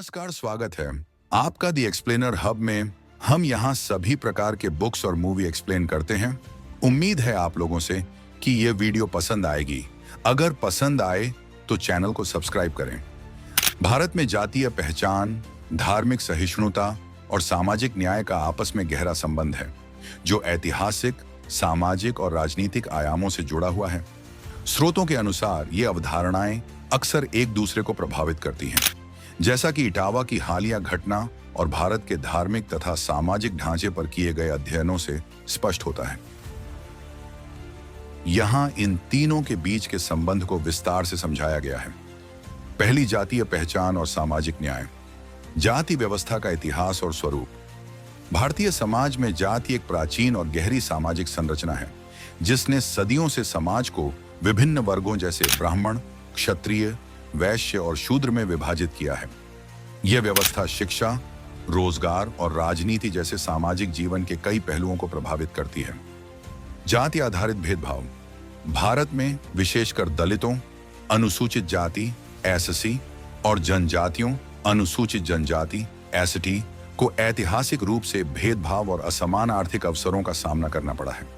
नमस्कार, स्वागत है आपका दी एक्सप्लेनर हब में। हम यहाँ सभी प्रकार के बुक्स और मूवी एक्सप्लेन करते हैं। उम्मीद है आप लोगों से कि ये वीडियो पसंद आएगी। अगर पसंद आए तो चैनल को सब्सक्राइब करें। भारत में जातीय पहचान, धार्मिक सहिष्णुता और सामाजिक न्याय का आपस में गहरा संबंध है, जो ऐतिहासिक, सामाजिक और राजनीतिक आयामों से जुड़ा हुआ है। स्रोतों के अनुसार ये अवधारणाएं अक्सर एक दूसरे को प्रभावित करती हैं, जैसा कि इटावा की हालिया घटना और भारत के धार्मिक तथा सामाजिक ढांचे पर किए गए अध्ययनों से स्पष्ट होता है। यहां इन तीनों के बीच के संबंध को विस्तार से समझाया गया है। पहली, जातीय पहचान और सामाजिक न्याय। जाति व्यवस्था का इतिहास और स्वरूप। भारतीय समाज में जाति एक प्राचीन और गहरी सामाजिक संरचना है, जिसने सदियों से समाज को विभिन्न वर्गों जैसे ब्राह्मण, क्षत्रिय, वैश्य और शूद्र में विभाजित किया है। यह व्यवस्था शिक्षा, रोजगार और राजनीति जैसे सामाजिक जीवन के कई पहलुओं को प्रभावित करती है। जाति आधारित भेदभाव। भारत में विशेषकर दलितों, अनुसूचित जाति एससी और जनजातियों अनुसूचित जनजाति एसटी को ऐतिहासिक रूप से भेदभाव और असमान आर्थिक अवसरों का सामना करना पड़ा है।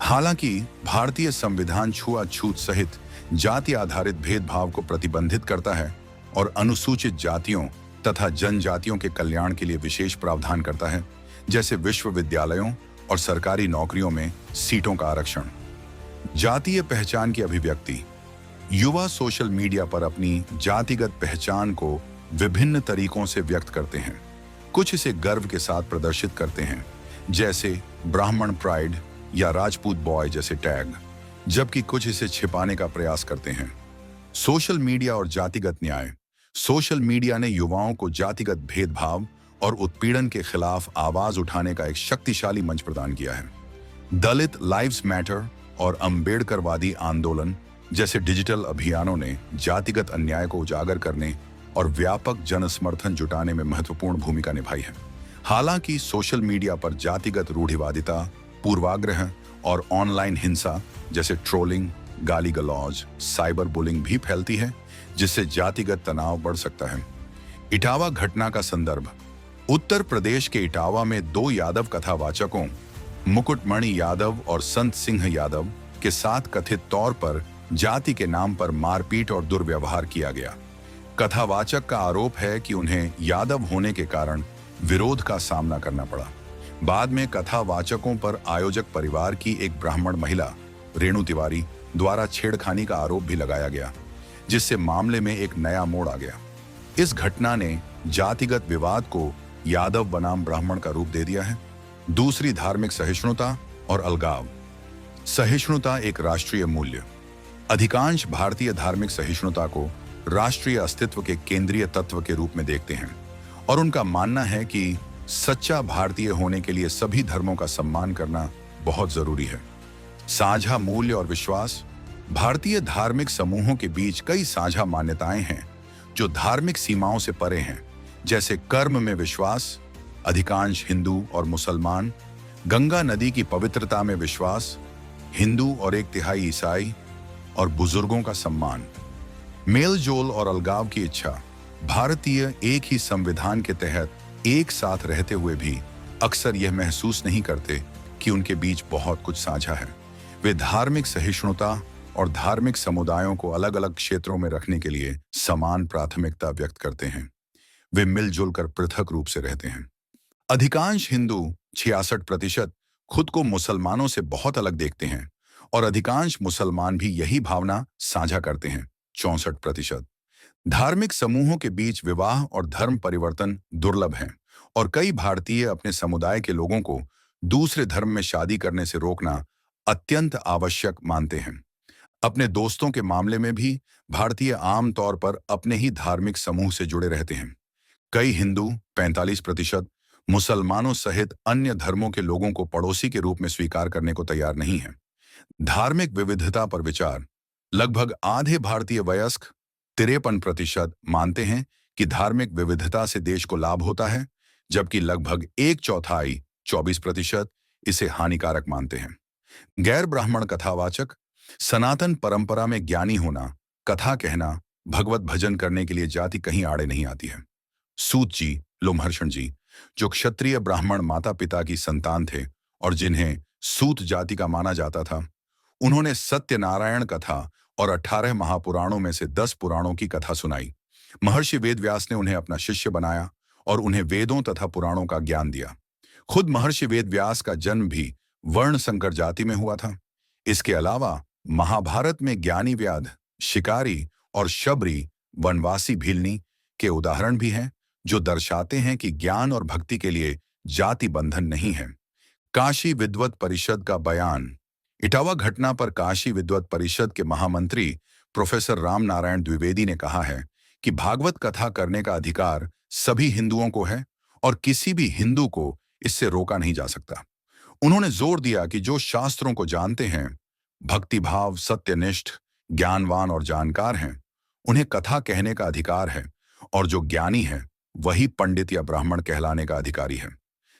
हालांकि भारतीय संविधान छुआछूत सहित जाति आधारित भेदभाव को प्रतिबंधित करता है और अनुसूचित जातियों तथा जनजातियों के कल्याण के लिए विशेष प्रावधान करता है, जैसे विश्वविद्यालयों और सरकारी नौकरियों में सीटों का आरक्षण। जातीय पहचान की अभिव्यक्ति। युवा सोशल मीडिया पर अपनी जातिगत पहचान को विभिन्न तरीकों से व्यक्त करते हैं। कुछ इसे गर्व के साथ प्रदर्शित करते हैं, जैसे ब्राह्मण प्राइड या राजपूत बॉय जैसे टैग, जबकि कुछ इसे छिपाने का प्रयास करते हैं। सोशल मीडिया और जातिगत न्याय। सोशल मीडिया ने युवाओं को जातिगत भेदभाव और उत्पीड़न के खिलाफ आवाज उठाने का एक शक्तिशाली मंच प्रदान किया है। दलित लाइव्स मैटर और अम्बेडकरवादी आंदोलन जैसे डिजिटल अभियानों ने जातिगत अन्याय को उजागर करने और व्यापक जनसमर्थन जुटाने में महत्वपूर्ण भूमिका निभाई है। हालांकि सोशल मीडिया पर जातिगत रूढ़िवादिता, पूर्वाग्रह और ऑनलाइन हिंसा जैसे ट्रोलिंग, गाली गलौज, साइबर बुलिंग भी फैलती है, जिससे जातिगत तनाव बढ़ सकता है। इटावा घटना का संदर्भ। उत्तर प्रदेश के इटावा में दो यादव कथावाचकों, मुकुटमणि यादव और संत सिंह यादव के साथ कथित तौर पर जाति के नाम पर मारपीट और दुर्व्यवहार किया गया। कथावाचक का आरोप है कि उन्हें यादव होने के कारण विरोध का सामना करना पड़ा। बाद में कथावाचकों पर आयोजक परिवार की एक ब्राह्मण महिला, रेणु तिवारी, द्वारा छेड़खानी का आरोप भी लगाया गया, जिससे मामले में एक नया मोड़ आ गया। इस घटना ने जातिगत विवाद को यादव बनाम ब्राह्मण का रूप दे दिया है। दूसरी, धार्मिक सहिष्णुता और अलगाव। सहिष्णुता एक राष्ट्रीय मूल्य। अधिकांश भारतीय धार्मिक सहिष्णुता को राष्ट्रीय अस्तित्व के केंद्रीय तत्व के रूप में देखते हैं और उनका मानना है कि सच्चा भारतीय होने के लिए सभी धर्मों का सम्मान करना बहुत जरूरी है। साझा मूल्य और विश्वास। भारतीय धार्मिक समूहों के बीच कई साझा मान्यताएं हैं जो धार्मिक सीमाओं से परे हैं, जैसे कर्म में विश्वास, अधिकांश हिंदू और मुसलमान, गंगा नदी की पवित्रता में विश्वास, हिंदू और 1/3 ईसाई, और बुजुर्गों का सम्मान। मेल जोल और अलगाव की इच्छा। भारतीय एक ही संविधान के तहत एक साथ रहते हुए भी अक्सर यह महसूस नहीं करते कि उनके बीच बहुत कुछ साझा है। वे धार्मिक सहिष्णुता और धार्मिक समुदायोयों को अलग अलग क्षेत्रों में रखने के लिए समान प्राथमिकता व्यक्त करते हैं। वे मिलजुल कर पृथक रूप से रहते हैं। अधिकांश हिंदू 66% खुद को मुसलमानों से बहुत अलग देखते हैं और अधिकांश मुसलमान भी यही भावना साझा करते हैं, 64%। धार्मिक समूहों के बीच विवाह और धर्म परिवर्तन दुर्लभ हैं और कई भारतीय अपने समुदाय के लोगों को दूसरे धर्म में शादी करने से रोकना अत्यंत आवश्यक मानते हैं। अपने दोस्तों के मामले में भी भारतीय आमतौर पर अपने ही धार्मिक समूह से जुड़े रहते हैं। कई हिंदू 45% मुसलमानों सहित अन्य धर्मों के लोगों को पड़ोसी के रूप में स्वीकार करने को तैयार नहीं है। धार्मिक विविधता पर विचार। लगभग आधे भारतीय वयस्क 53% मानते हैं कि धार्मिक विविधता से देश को लाभ होता है, जबकि लगभग 1/4 24% इसे हानिकारक मानते हैं। गैर ब्राह्मण कथावाचक। सनातन परंपरा में ज्ञानी होना, कथा कहना, भगवत भजन करने के लिए जाति कहीं आड़े नहीं आती है। सूत जी, लोमहर्षण जी, जो क्षत्रिय ब्राह्मण माता पिता की संतान थे और जिन्हें सूत जाति का माना जाता था, उन्होंने सत्यनारायण कथा और 18 महापुराणों में से 10 पुराणों की कथा सुनाई। महर्षि वेदव्यास ने उन्हें अपना शिष्य बनाया और उन्हें वेदों तथा पुराणों का ज्ञान दिया। खुद महर्षि वेदव्यास का जन्म भी वर्ण संकर जाति में हुआ था। इसके अलावा महाभारत में ज्ञानी व्याध, शिकारी और शबरी वनवासी भीलनी के उदाहरण भी हैं, जो दर्शाते हैं कि ज्ञान और भक्ति के लिए जाति बंधन नहीं है। काशी विद्वत परिषद का बयान। इटावा घटना पर काशी विद्वत परिषद के महामंत्री प्रोफेसर राम नारायण द्विवेदी ने कहा है कि भागवत कथा करने का अधिकार सभी हिंदुओं को है और किसी भी हिंदू को इससे रोका नहीं जा सकता। उन्होंने जोर दिया कि जो शास्त्रों को जानते हैं, भक्तिभाव, सत्यनिष्ठ, ज्ञानवान और जानकार हैं, उन्हें कथा कहने का अधिकार है और जो ज्ञानी है वही पंडित या ब्राह्मण कहलाने का अधिकारी है।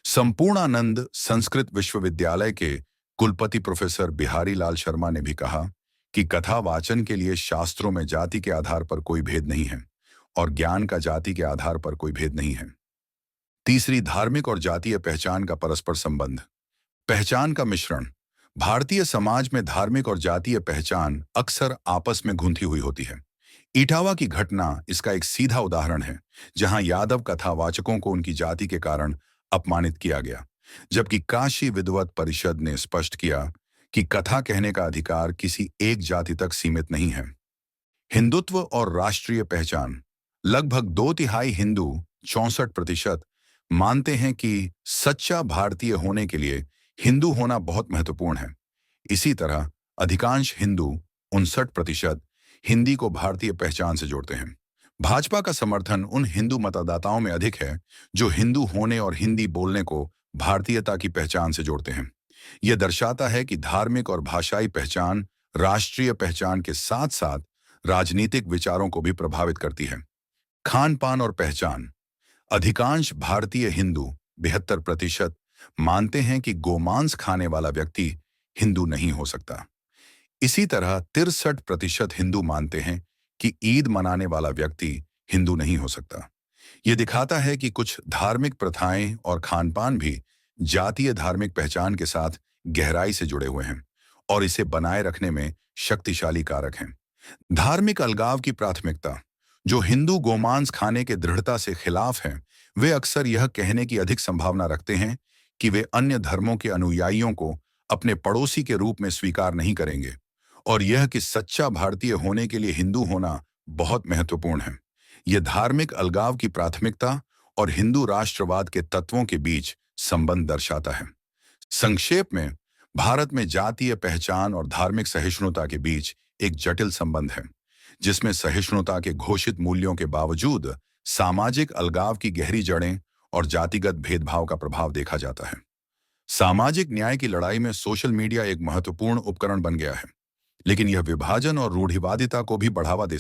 संपूर्णानंद संस्कृत विश्वविद्यालय के कुलपति प्रोफेसर बिहारी लाल शर्मा ने भी कहा कि कथा वाचन के लिए शास्त्रों में जाति के आधार पर कोई भेद नहीं है और ज्ञान का जाति के आधार पर कोई भेद नहीं है। तीसरी, धार्मिक और जातीय पहचान का परस्पर संबंध। पहचान का मिश्रण। भारतीय समाज में धार्मिक और जातीय पहचान अक्सर आपस में गूंथी हुई होती है। इटावा की घटना इसका एक सीधा उदाहरण है, जहां यादव कथावाचकों को उनकी जाति के कारण अपमानित किया गया, जबकि काशी विद्वत परिषद ने स्पष्ट किया कि कथा कहने का अधिकार किसी एक जाति तक सीमित नहीं है। हिंदुत्व और राष्ट्रीय पहचान। लगभग 2/3 हिंदू 64% मानते हैं कि सच्चा भारतीय होने के लिए हिंदू होना बहुत महत्वपूर्ण है। इसी तरह अधिकांश हिंदू 59% हिंदी को भारतीय पहचान से जोड़ते हैं। भाजपा का समर्थन उन हिंदू मतदाताओं में अधिक है जो हिंदू होने और हिंदी बोलने को भारतीयता की पहचान से जोड़ते हैं। यह दर्शाता है कि धार्मिक और भाषाई पहचान राष्ट्रीय पहचान के साथ साथ राजनीतिक विचारों को भी प्रभावित करती है। खान पान और पहचान। अधिकांश भारतीय हिंदू 72% मानते हैं कि गोमांस खाने वाला व्यक्ति हिंदू नहीं हो सकता। इसी तरह 63% हिंदू मानते हैं कि ईद मनाने वाला व्यक्ति हिंदू नहीं हो सकता। यह दिखाता है कि कुछ धार्मिक प्रथाएं और खानपान भी जातीय धार्मिक पहचान के साथ गहराई से जुड़े हुए हैं और इसे बनाए रखने में शक्तिशाली कारक हैं। धार्मिक अलगाव की प्राथमिकता। जो हिंदू गोमांस खाने के दृढ़ता से खिलाफ हैं, वे अक्सर यह कहने की अधिक संभावना रखते हैं कि वे अन्य धर्मों के अनुयायियों को अपने पड़ोसी के रूप में स्वीकार नहीं करेंगे और यह कि सच्चा भारतीय होने के लिए हिंदू होना बहुत महत्वपूर्ण है। यह धार्मिक अलगाव की प्राथमिकता और हिंदू राष्ट्रवाद के तत्वों के बीच संबंध दर्शाता है। संक्षेप में, भारत में जातीय पहचान और धार्मिक सहिष्णुता के बीच एक जटिल संबंध है, जिसमें सहिष्णुता के घोषित मूल्यों के बावजूद सामाजिक अलगाव की गहरी जड़ें और जातिगत भेदभाव का प्रभाव देखा जाता है। सामाजिक न्याय की लड़ाई में सोशल मीडिया एक महत्वपूर्ण उपकरण बन गया है, लेकिन यह विभाजन और रूढ़िवादिता को भी बढ़ावा दे